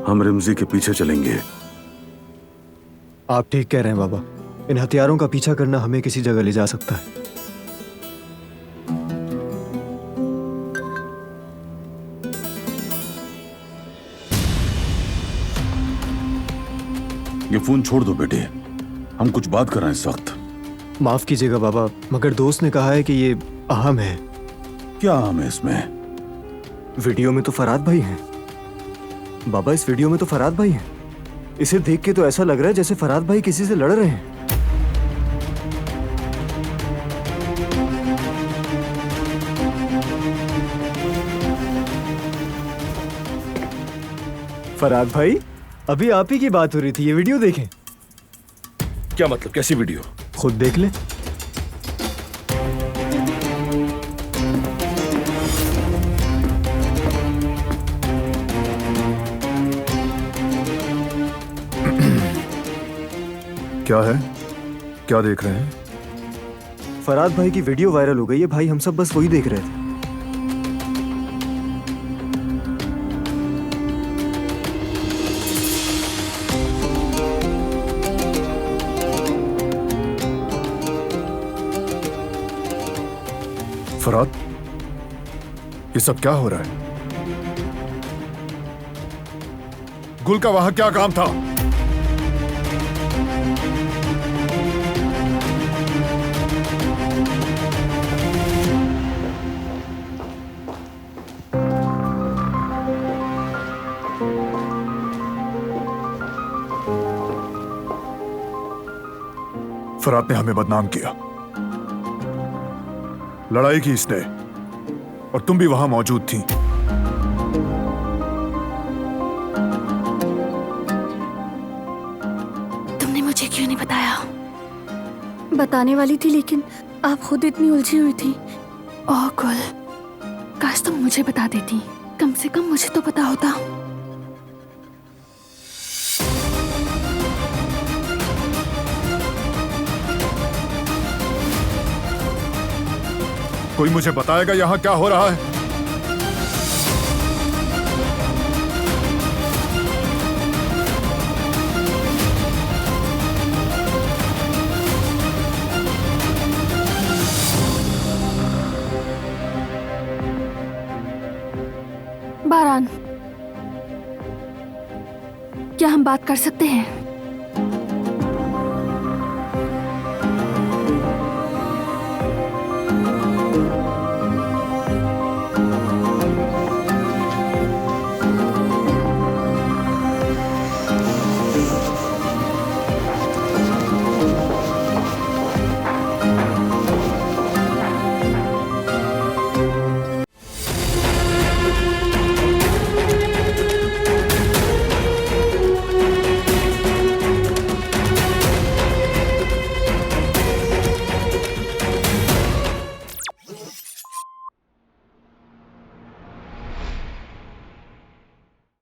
हम रिमजी के पीछे चलेंगे। आप ठीक कह रहे हैं बाबा। इन हथियारों का पीछा करना हमें किसी जगह ले जा सकता है। ये फोन छोड़ दो बेटे, हम कुछ बात कर रहे हैं इस वक्त। माफ कीजिएगा बाबा, मगर दोस्त ने कहा है कि ये अहम है। क्या अहम है इसमें? वीडियो में तो फराद भाई हैं। बाबा, इस वीडियो में तो फराद भाई हैं। इसे देख के तो ऐसा लग रहा है जैसे फराद भाई किसी से लड़ रहे हैं। फराद भाई, अभी आप ही की बात हो रही थी, ये वीडियो देखें। क्या मतलब? कैसी वीडियो? खुद देख ले। क्या है? क्या देख रहे हैं? फराद भाई की वीडियो वायरल हो गई है भाई, हम सब बस वही देख रहे थे। फराद, ये सब क्या हो रहा है? गुल का वहां क्या काम था? फराद ने हमें बदनाम किया, लड़ाई की इसने, और तुम भी वहां मौजूद थी। तुमने मुझे क्यों नहीं बताया? बताने वाली थी लेकिन आप खुद इतनी उलझी हुई थी। ओह गुल, काश तुम मुझे बता देती, कम से कम मुझे तो पता होता। कोई मुझे बताएगा यहां क्या हो रहा है? बारान, क्या हम बात कर सकते हैं?